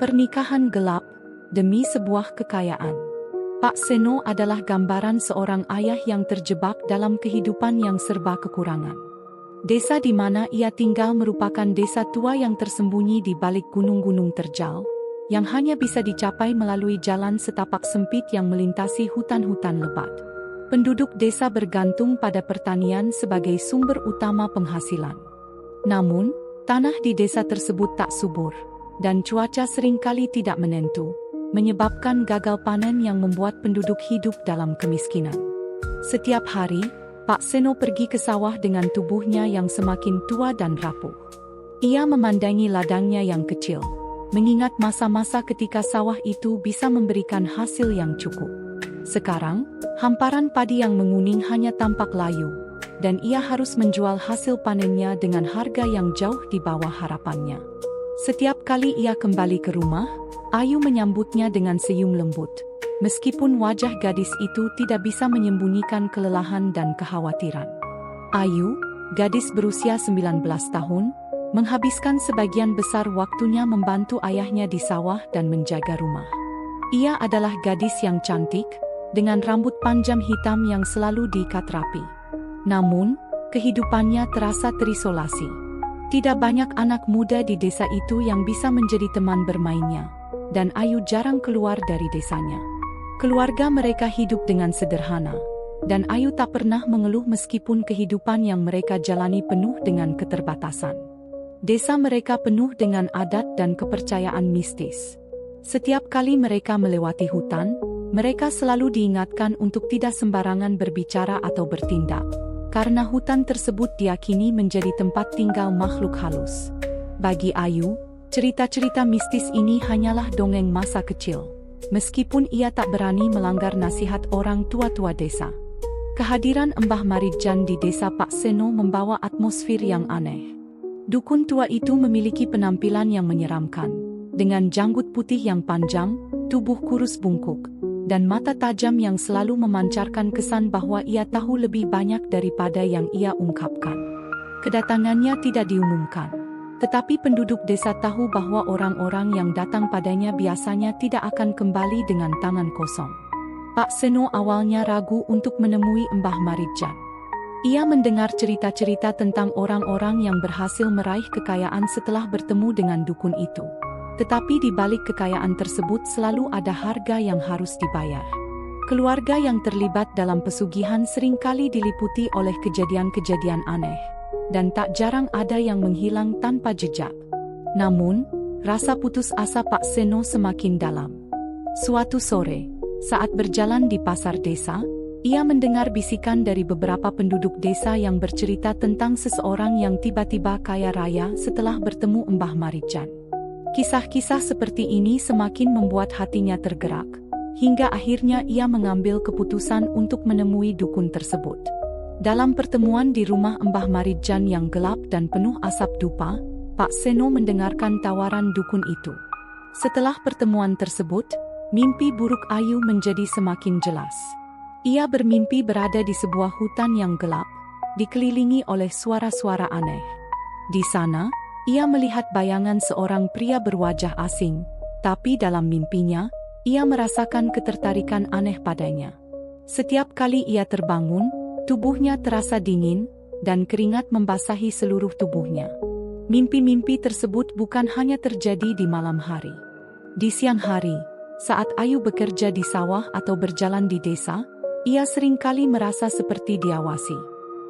Pernikahan gelap demi sebuah kekayaan. Pak Seno adalah gambaran seorang ayah yang terjebak dalam kehidupan yang serba kekurangan. Desa di mana ia tinggal merupakan desa tua yang tersembunyi di balik gunung-gunung terjal, yang hanya bisa dicapai melalui jalan setapak sempit yang melintasi hutan-hutan lebat. Penduduk desa bergantung pada pertanian sebagai sumber utama penghasilan. Namun, tanah di desa tersebut tak subur, dan cuaca seringkali tidak menentu, menyebabkan gagal panen yang membuat penduduk hidup dalam kemiskinan. Setiap hari, Pak Seno pergi ke sawah dengan tubuhnya yang semakin tua dan rapuh. Ia memandangi ladangnya yang kecil, mengingat masa-masa ketika sawah itu bisa memberikan hasil yang cukup. Sekarang, hamparan padi yang menguning hanya tampak layu, dan ia harus menjual hasil panennya dengan harga yang jauh di bawah harapannya. Setiap kali ia kembali ke rumah, Ayu menyambutnya dengan senyum lembut, meskipun wajah gadis itu tidak bisa menyembunyikan kelelahan dan kekhawatiran. Ayu, gadis berusia 19 tahun, menghabiskan sebagian besar waktunya membantu ayahnya di sawah dan menjaga rumah. Ia adalah gadis yang cantik, dengan rambut panjang hitam yang selalu diikat rapi. Namun, kehidupannya terasa terisolasi. Tidak banyak anak muda di desa itu yang bisa menjadi teman bermainnya, dan Ayu jarang keluar dari desanya. Keluarga mereka hidup dengan sederhana, dan Ayu tak pernah mengeluh meskipun kehidupan yang mereka jalani penuh dengan keterbatasan. Desa mereka penuh dengan adat dan kepercayaan mistis. Setiap kali mereka melewati hutan, mereka selalu diingatkan untuk tidak sembarangan berbicara atau bertindak, karena hutan tersebut diyakini menjadi tempat tinggal makhluk halus. Bagi Ayu, cerita-cerita mistis ini hanyalah dongeng masa kecil, meskipun ia tak berani melanggar nasihat orang tua-tua desa. Kehadiran Mbah Maridjan di desa Pak Seno membawa atmosfer yang aneh. Dukun tua itu memiliki penampilan yang menyeramkan, dengan janggut putih yang panjang, tubuh kurus bungkuk, dan mata tajam yang selalu memancarkan kesan bahwa ia tahu lebih banyak daripada yang ia ungkapkan. Kedatangannya tidak diumumkan, tetapi penduduk desa tahu bahwa orang-orang yang datang padanya biasanya tidak akan kembali dengan tangan kosong. Pak Seno awalnya ragu untuk menemui Mbah Maridjan. Ia mendengar cerita-cerita tentang orang-orang yang berhasil meraih kekayaan setelah bertemu dengan dukun itu. Tetapi di balik kekayaan tersebut selalu ada harga yang harus dibayar. Keluarga yang terlibat dalam pesugihan seringkali diliputi oleh kejadian-kejadian aneh, dan tak jarang ada yang menghilang tanpa jejak. Namun, rasa putus asa Pak Seno semakin dalam. Suatu sore, saat berjalan di pasar desa, ia mendengar bisikan dari beberapa penduduk desa yang bercerita tentang seseorang yang tiba-tiba kaya raya setelah bertemu Mbah Maridjan. Kisah-kisah seperti ini semakin membuat hatinya tergerak, hingga akhirnya ia mengambil keputusan untuk menemui dukun tersebut. Dalam pertemuan di rumah Mbah Maridjan yang gelap dan penuh asap dupa, Pak Seno mendengarkan tawaran dukun itu. Setelah pertemuan tersebut, mimpi buruk Ayu menjadi semakin jelas. Ia bermimpi berada di sebuah hutan yang gelap, dikelilingi oleh suara-suara aneh. Di sana, ia melihat bayangan seorang pria berwajah asing, tapi dalam mimpinya, ia merasakan ketertarikan aneh padanya. Setiap kali ia terbangun, tubuhnya terasa dingin, dan keringat membasahi seluruh tubuhnya. Mimpi-mimpi tersebut bukan hanya terjadi di malam hari. Di siang hari, saat Ayu bekerja di sawah atau berjalan di desa, ia seringkali merasa seperti diawasi.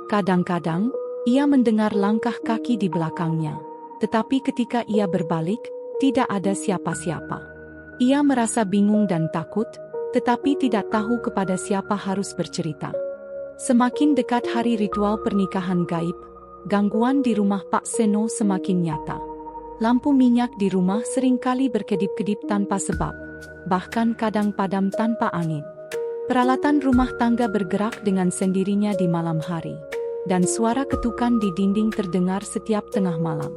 Kadang-kadang, ia mendengar langkah kaki di belakangnya. Tetapi ketika ia berbalik, tidak ada siapa-siapa. Ia merasa bingung dan takut, tetapi tidak tahu kepada siapa harus bercerita. Semakin dekat hari ritual pernikahan gaib, gangguan di rumah Pak Seno semakin nyata. Lampu minyak di rumah seringkali berkedip-kedip tanpa sebab, bahkan kadang padam tanpa angin. Peralatan rumah tangga bergerak dengan sendirinya di malam hari, dan suara ketukan di dinding terdengar setiap tengah malam.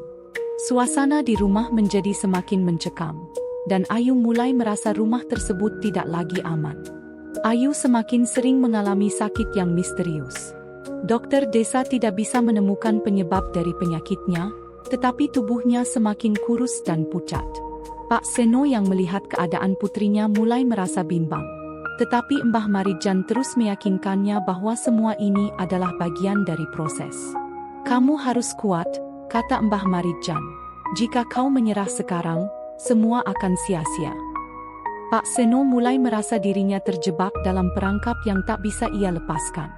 Suasana di rumah menjadi semakin mencekam, dan Ayu mulai merasa rumah tersebut tidak lagi aman. Ayu semakin sering mengalami sakit yang misterius. Dokter desa tidak bisa menemukan penyebab dari penyakitnya, tetapi tubuhnya semakin kurus dan pucat. Pak Seno yang melihat keadaan putrinya mulai merasa bimbang. Tetapi Mbah Marijan terus meyakinkannya bahwa semua ini adalah bagian dari proses. Kamu harus kuat, kata Mbah Marijan. Jika kau menyerah sekarang, semua akan sia-sia. Pak Seno mulai merasa dirinya terjebak dalam perangkap yang tak bisa ia lepaskan.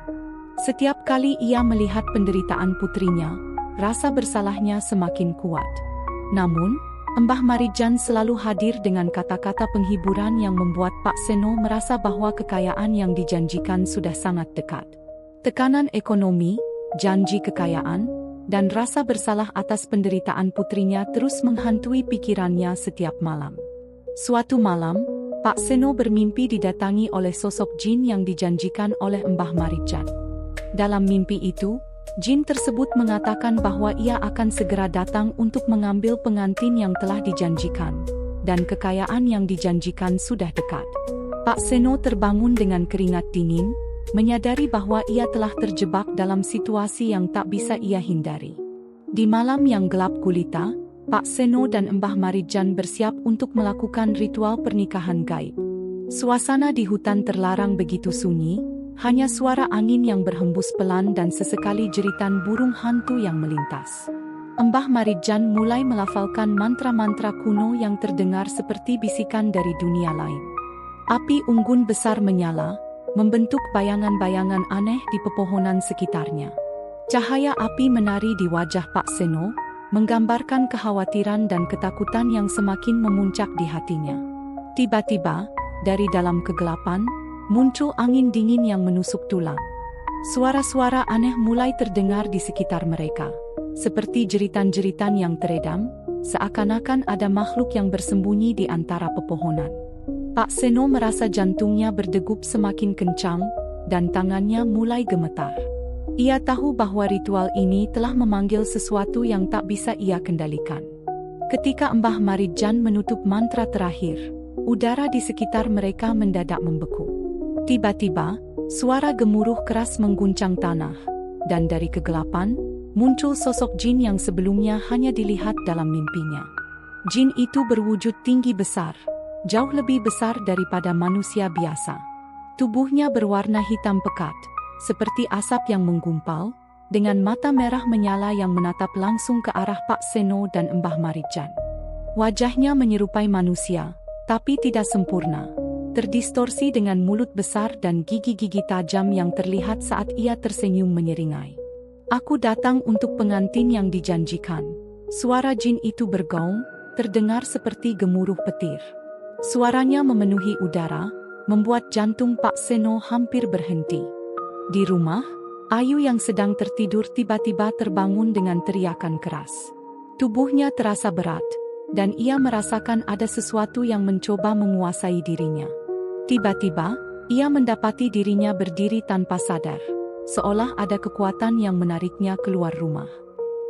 Setiap kali ia melihat penderitaan putrinya, rasa bersalahnya semakin kuat. Namun, Mbah Marijan selalu hadir dengan kata-kata penghiburan yang membuat Pak Seno merasa bahwa kekayaan yang dijanjikan sudah sangat dekat. Tekanan ekonomi, janji kekayaan, dan rasa bersalah atas penderitaan putrinya terus menghantui pikirannya setiap malam. Suatu malam, Pak Seno bermimpi didatangi oleh sosok jin yang dijanjikan oleh Mbah Marijan. Dalam mimpi itu, jin tersebut mengatakan bahwa ia akan segera datang untuk mengambil pengantin yang telah dijanjikan, dan kekayaan yang dijanjikan sudah dekat. Pak Seno terbangun dengan keringat dingin, menyadari bahwa ia telah terjebak dalam situasi yang tak bisa ia hindari. Di malam yang gelap gulita, Pak Seno dan Mbah Marijan bersiap untuk melakukan ritual pernikahan gaib. Suasana di hutan terlarang begitu sunyi, hanya suara angin yang berhembus pelan dan sesekali jeritan burung hantu yang melintas. Mbah Marijan mulai melafalkan mantra-mantra kuno yang terdengar seperti bisikan dari dunia lain. Api unggun besar menyala, membentuk bayangan-bayangan aneh di pepohonan sekitarnya. Cahaya api menari di wajah Pak Seno, menggambarkan kekhawatiran dan ketakutan yang semakin memuncak di hatinya. Tiba-tiba, dari dalam kegelapan, muncul angin dingin yang menusuk tulang. Suara-suara aneh mulai terdengar di sekitar mereka, seperti jeritan-jeritan yang teredam, seakan-akan ada makhluk yang bersembunyi di antara pepohonan. Pak Seno merasa jantungnya berdegup semakin kencang, dan tangannya mulai gemetar. Ia tahu bahwa ritual ini telah memanggil sesuatu yang tak bisa ia kendalikan. Ketika Mbah Marijan menutup mantra terakhir, udara di sekitar mereka mendadak membeku. Tiba-tiba, suara gemuruh keras mengguncang tanah, dan dari kegelapan, muncul sosok jin yang sebelumnya hanya dilihat dalam mimpinya. Jin itu berwujud tinggi besar, jauh lebih besar daripada manusia biasa. Tubuhnya berwarna hitam pekat, seperti asap yang menggumpal, dengan mata merah menyala yang menatap langsung ke arah Pak Seno dan Mbah Marijan. Wajahnya menyerupai manusia, tapi tidak sempurna. Terdistorsi dengan mulut besar dan gigi-gigi tajam yang terlihat saat ia tersenyum menyeringai. Aku datang untuk pengantin yang dijanjikan. Suara jin itu bergaung, terdengar seperti gemuruh petir. Suaranya memenuhi udara, membuat jantung Pak Seno hampir berhenti. Di rumah, Ayu yang sedang tertidur tiba-tiba terbangun dengan teriakan keras. Tubuhnya terasa berat, dan ia merasakan ada sesuatu yang mencoba menguasai dirinya. Tiba-tiba, ia mendapati dirinya berdiri tanpa sadar, seolah ada kekuatan yang menariknya keluar rumah.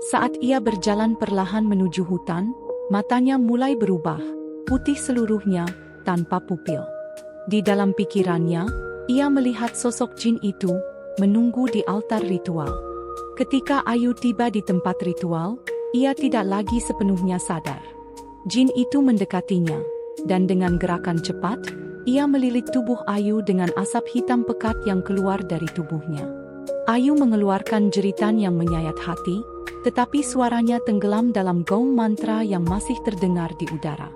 Saat ia berjalan perlahan menuju hutan, matanya mulai berubah, putih seluruhnya, tanpa pupil. Di dalam pikirannya, ia melihat sosok jin itu, menunggu di altar ritual. Ketika Ayu tiba di tempat ritual, ia tidak lagi sepenuhnya sadar. Jin itu mendekatinya, dan dengan gerakan cepat, ia melilit tubuh Ayu dengan asap hitam pekat yang keluar dari tubuhnya. Ayu mengeluarkan jeritan yang menyayat hati, tetapi suaranya tenggelam dalam gaung mantra yang masih terdengar di udara.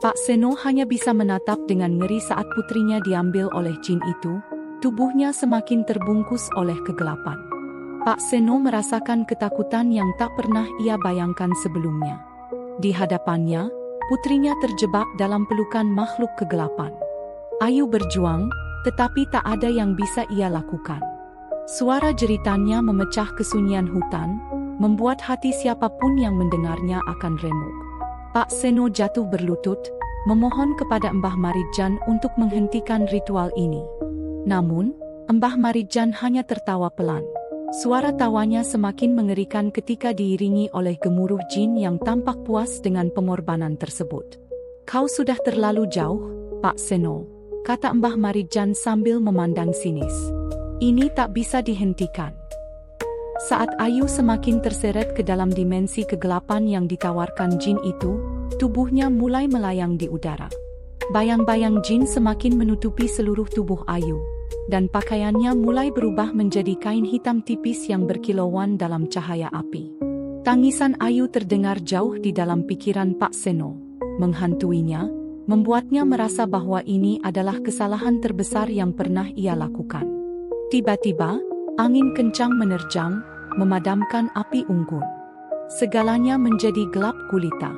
Pak Seno hanya bisa menatap dengan ngeri saat putrinya diambil oleh jin itu, tubuhnya semakin terbungkus oleh kegelapan. Pak Seno merasakan ketakutan yang tak pernah ia bayangkan sebelumnya. Di hadapannya, putrinya terjebak dalam pelukan makhluk kegelapan. Ayu berjuang, tetapi tak ada yang bisa ia lakukan. Suara jeritannya memecah kesunyian hutan, membuat hati siapapun yang mendengarnya akan remuk. Pak Seno jatuh berlutut, memohon kepada Mbah Marijan untuk menghentikan ritual ini. Namun, Mbah Marijan hanya tertawa pelan. Suara tawanya semakin mengerikan ketika diiringi oleh gemuruh jin yang tampak puas dengan pengorbanan tersebut. Kau sudah terlalu jauh, Pak Seno, kata Mbah Marijan sambil memandang sinis. Ini tak bisa dihentikan. Saat Ayu semakin terseret ke dalam dimensi kegelapan yang ditawarkan jin itu, tubuhnya mulai melayang di udara. Bayang-bayang jin semakin menutupi seluruh tubuh Ayu, dan pakaiannya mulai berubah menjadi kain hitam tipis yang berkilauan dalam cahaya api. Tangisan Ayu terdengar jauh di dalam pikiran Pak Seno, menghantuinya, membuatnya merasa bahwa ini adalah kesalahan terbesar yang pernah ia lakukan. Tiba-tiba, angin kencang menerjang, memadamkan api unggun. Segalanya menjadi gelap gulita.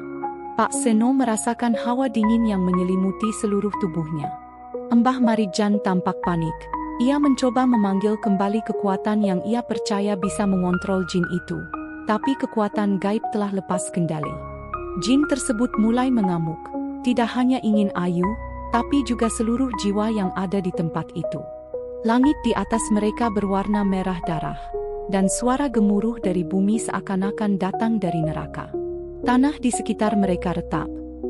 Pak Seno merasakan hawa dingin yang menyelimuti seluruh tubuhnya. Mbah Marijan tampak panik. Ia mencoba memanggil kembali kekuatan yang ia percaya bisa mengontrol jin itu, tapi kekuatan gaib telah lepas kendali. Jin tersebut mulai mengamuk. Tidak hanya ingin Ayu, tapi juga seluruh jiwa yang ada di tempat itu. Langit di atas mereka berwarna merah darah, dan suara gemuruh dari bumi seakan-akan datang dari neraka. Tanah di sekitar mereka retak,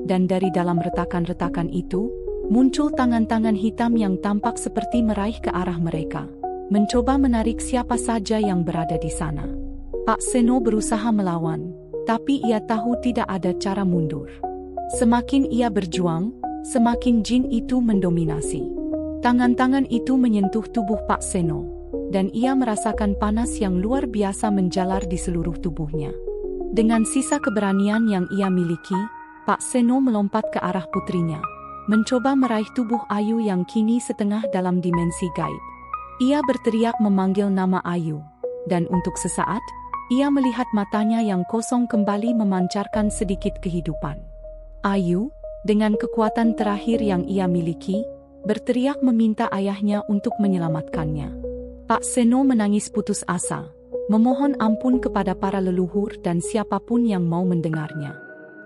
dan dari dalam retakan-retakan itu, muncul tangan-tangan hitam yang tampak seperti meraih ke arah mereka, mencoba menarik siapa saja yang berada di sana. Pak Seno berusaha melawan, tapi ia tahu tidak ada cara mundur. Semakin ia berjuang, semakin jin itu mendominasi. Tangan-tangan itu menyentuh tubuh Pak Seno, dan ia merasakan panas yang luar biasa menjalar di seluruh tubuhnya. Dengan sisa keberanian yang ia miliki, Pak Seno melompat ke arah putrinya, mencoba meraih tubuh Ayu yang kini setengah dalam dimensi gaib. Ia berteriak memanggil nama Ayu, dan untuk sesaat, ia melihat matanya yang kosong kembali memancarkan sedikit kehidupan. Ayu, dengan kekuatan terakhir yang ia miliki, berteriak meminta ayahnya untuk menyelamatkannya. Pak Seno menangis putus asa, memohon ampun kepada para leluhur dan siapapun yang mau mendengarnya.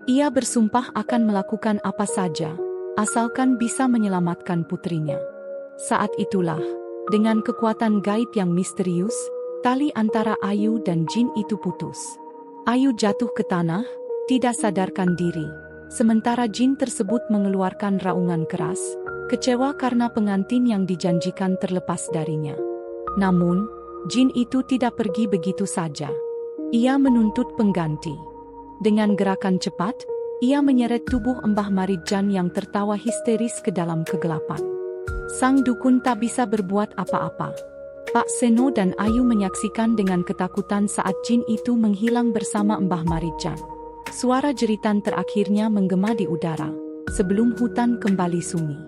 Ia bersumpah akan melakukan apa saja, asalkan bisa menyelamatkan putrinya. Saat itulah, dengan kekuatan gaib yang misterius, tali antara Ayu dan jin itu putus. Ayu jatuh ke tanah, tidak sadarkan diri. Sementara jin tersebut mengeluarkan raungan keras, kecewa karena pengantin yang dijanjikan terlepas darinya. Namun, jin itu tidak pergi begitu saja. Ia menuntut pengganti. Dengan gerakan cepat, ia menyeret tubuh Mbah Marijan yang tertawa histeris ke dalam kegelapan. Sang dukun tak bisa berbuat apa-apa. Pak Seno dan Ayu menyaksikan dengan ketakutan saat jin itu menghilang bersama Mbah Marijan. Suara jeritan terakhirnya menggema di udara, sebelum hutan kembali sunyi.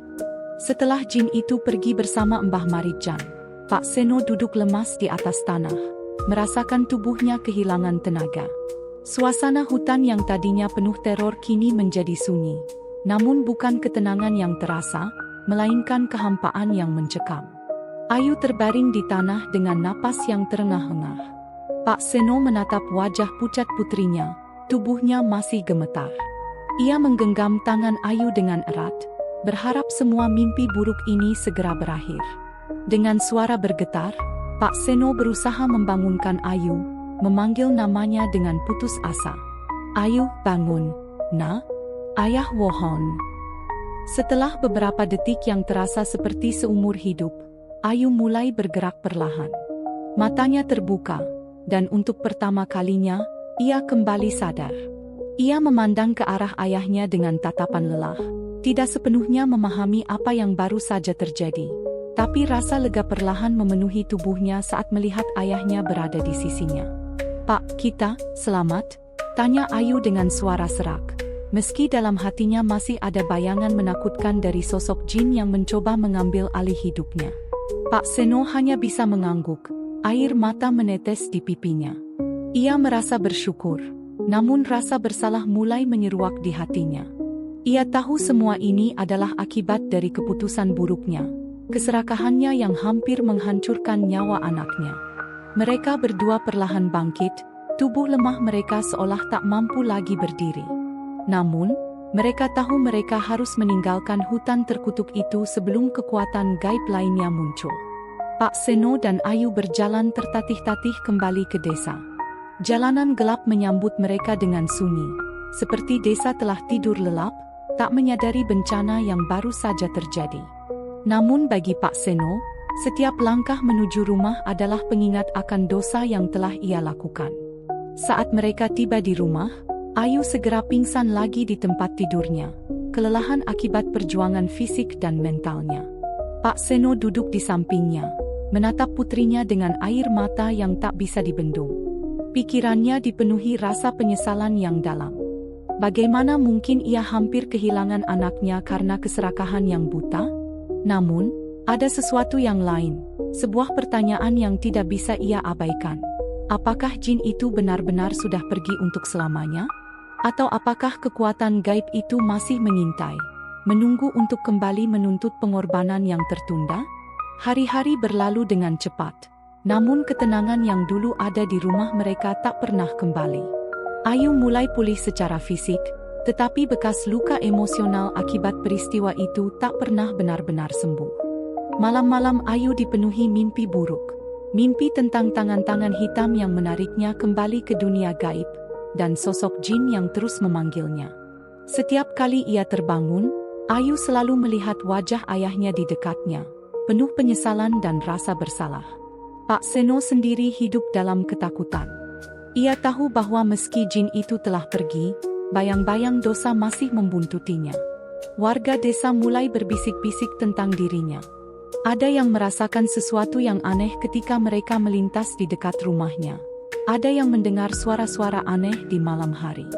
Setelah jin itu pergi bersama Mbah Marijan, Pak Seno duduk lemas di atas tanah, merasakan tubuhnya kehilangan tenaga. Suasana hutan yang tadinya penuh teror kini menjadi sunyi, namun bukan ketenangan yang terasa, melainkan kehampaan yang mencekam. Ayu terbaring di tanah dengan napas yang terengah-engah. Pak Seno menatap wajah pucat putrinya. Tubuhnya masih gemetar. Ia menggenggam tangan Ayu dengan erat, berharap semua mimpi buruk ini segera berakhir. Dengan suara bergetar, Pak Seno berusaha membangunkan Ayu, memanggil namanya dengan putus asa. "Ayu, bangun, Nak. Ayah mohon." Setelah beberapa detik yang terasa seperti seumur hidup, Ayu mulai bergerak perlahan. Matanya terbuka, dan untuk pertama kalinya, ia kembali sadar. Ia memandang ke arah ayahnya dengan tatapan lelah, tidak sepenuhnya memahami apa yang baru saja terjadi. Tapi rasa lega perlahan memenuhi tubuhnya saat melihat ayahnya berada di sisinya. "Pak, kita selamat?" tanya Ayu dengan suara serak. Meski dalam hatinya masih ada bayangan menakutkan dari sosok jin yang mencoba mengambil alih hidupnya. Pak Seno hanya bisa mengangguk, air mata menetes di pipinya. Ia merasa bersyukur, namun rasa bersalah mulai menyeruak di hatinya. Ia tahu semua ini adalah akibat dari keputusan buruknya, keserakahannya yang hampir menghancurkan nyawa anaknya. Mereka berdua perlahan bangkit, tubuh lemah mereka seolah tak mampu lagi berdiri. Namun, mereka tahu mereka harus meninggalkan hutan terkutuk itu sebelum kekuatan gaib lainnya muncul. Pak Seno dan Ayu berjalan tertatih-tatih kembali ke desa. Jalanan gelap menyambut mereka dengan sunyi, seperti desa telah tidur lelap, tak menyadari bencana yang baru saja terjadi. Namun bagi Pak Seno, setiap langkah menuju rumah adalah pengingat akan dosa yang telah ia lakukan. Saat mereka tiba di rumah, Ayu segera pingsan lagi di tempat tidurnya, kelelahan akibat perjuangan fisik dan mentalnya. Pak Seno duduk di sampingnya, menatap putrinya dengan air mata yang tak bisa dibendung. Pikirannya dipenuhi rasa penyesalan yang dalam. Bagaimana mungkin ia hampir kehilangan anaknya karena keserakahan yang buta? Namun, ada sesuatu yang lain, sebuah pertanyaan yang tidak bisa ia abaikan. Apakah jin itu benar-benar sudah pergi untuk selamanya? Atau apakah kekuatan gaib itu masih mengintai, menunggu untuk kembali menuntut pengorbanan yang tertunda? Hari-hari berlalu dengan cepat, namun ketenangan yang dulu ada di rumah mereka tak pernah kembali. Ayu mulai pulih secara fisik, tetapi bekas luka emosional akibat peristiwa itu tak pernah benar-benar sembuh. Malam-malam Ayu dipenuhi mimpi buruk, mimpi tentang tangan-tangan hitam yang menariknya kembali ke dunia gaib, dan sosok jin yang terus memanggilnya. Setiap kali ia terbangun, Ayu selalu melihat wajah ayahnya di dekatnya, penuh penyesalan dan rasa bersalah. Pak Seno sendiri hidup dalam ketakutan. Ia tahu bahwa meski jin itu telah pergi, bayang-bayang dosa masih membuntutinya. Warga desa mulai berbisik-bisik tentang dirinya. Ada yang merasakan sesuatu yang aneh ketika mereka melintas di dekat rumahnya. Ada yang mendengar suara-suara aneh di malam hari.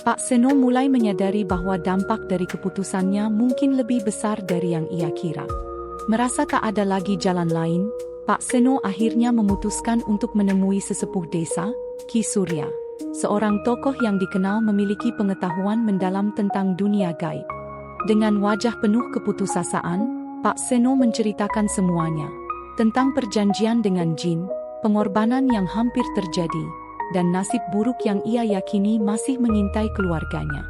Pak Seno mulai menyadari bahwa dampak dari keputusannya mungkin lebih besar dari yang ia kira. Merasa tak ada lagi jalan lain, Pak Seno akhirnya memutuskan untuk menemui sesepuh desa, Ki Surya, seorang tokoh yang dikenal memiliki pengetahuan mendalam tentang dunia gaib. Dengan wajah penuh keputusasaan, Pak Seno menceritakan semuanya, tentang perjanjian dengan jin, pengorbanan yang hampir terjadi, dan nasib buruk yang ia yakini masih mengintai keluarganya.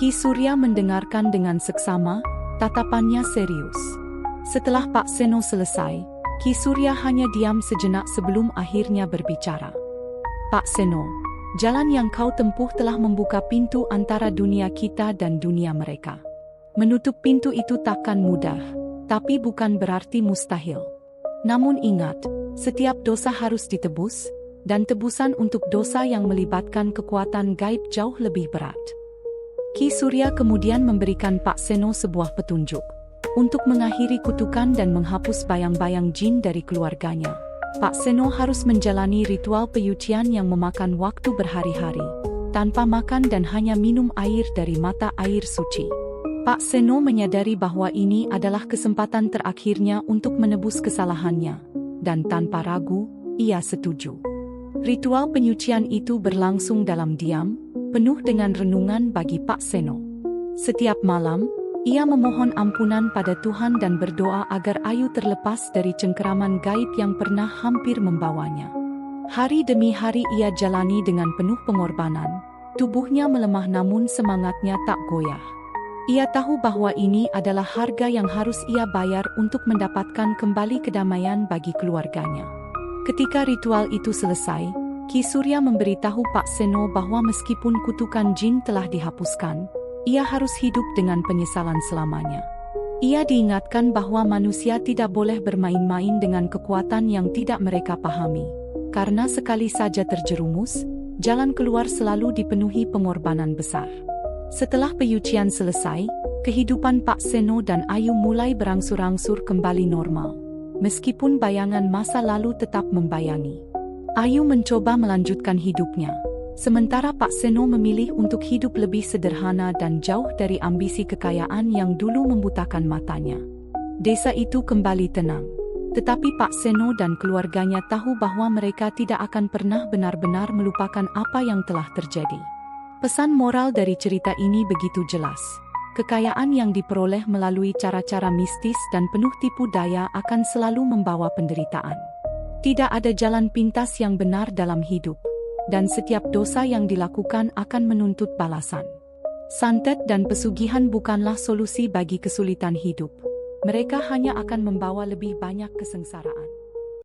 Ki Surya mendengarkan dengan seksama, tatapannya serius. Setelah Pak Seno selesai, Ki Surya hanya diam sejenak sebelum akhirnya berbicara. Pak Seno, jalan yang kau tempuh telah membuka pintu antara dunia kita dan dunia mereka. Menutup pintu itu takkan mudah, tapi bukan berarti mustahil. Namun ingat, setiap dosa harus ditebus, dan tebusan untuk dosa yang melibatkan kekuatan gaib jauh lebih berat. Ki Surya kemudian memberikan Pak Seno sebuah petunjuk. Untuk mengakhiri kutukan dan menghapus bayang-bayang jin dari keluarganya, Pak Seno harus menjalani ritual penyucian yang memakan waktu berhari-hari, tanpa makan dan hanya minum air dari mata air suci. Pak Seno menyadari bahwa ini adalah kesempatan terakhirnya untuk menebus kesalahannya, dan tanpa ragu, ia setuju. Ritual penyucian itu berlangsung dalam diam, penuh dengan renungan bagi Pak Seno. Setiap malam, ia memohon ampunan pada Tuhan dan berdoa agar Ayu terlepas dari cengkeraman gaib yang pernah hampir membawanya. Hari demi hari ia jalani dengan penuh pengorbanan, tubuhnya melemah namun semangatnya tak goyah. Ia tahu bahwa ini adalah harga yang harus ia bayar untuk mendapatkan kembali kedamaian bagi keluarganya. Ketika ritual itu selesai, Ki Surya memberitahu Pak Seno bahwa meskipun kutukan jin telah dihapuskan, ia harus hidup dengan penyesalan selamanya. Ia diingatkan bahwa manusia tidak boleh bermain-main dengan kekuatan yang tidak mereka pahami, karena sekali saja terjerumus, jalan keluar selalu dipenuhi pengorbanan besar. Setelah penyucian selesai, kehidupan Pak Seno dan Ayu mulai berangsur-angsur kembali normal, meskipun bayangan masa lalu tetap membayangi. Ayu mencoba melanjutkan hidupnya, sementara Pak Seno memilih untuk hidup lebih sederhana dan jauh dari ambisi kekayaan yang dulu membutakan matanya. Desa itu kembali tenang, tetapi Pak Seno dan keluarganya tahu bahwa mereka tidak akan pernah benar-benar melupakan apa yang telah terjadi. Pesan moral dari cerita ini begitu jelas. Kekayaan yang diperoleh melalui cara-cara mistis dan penuh tipu daya akan selalu membawa penderitaan. Tidak ada jalan pintas yang benar dalam hidup, dan setiap dosa yang dilakukan akan menuntut balasan. Santet dan pesugihan bukanlah solusi bagi kesulitan hidup. Mereka hanya akan membawa lebih banyak kesengsaraan.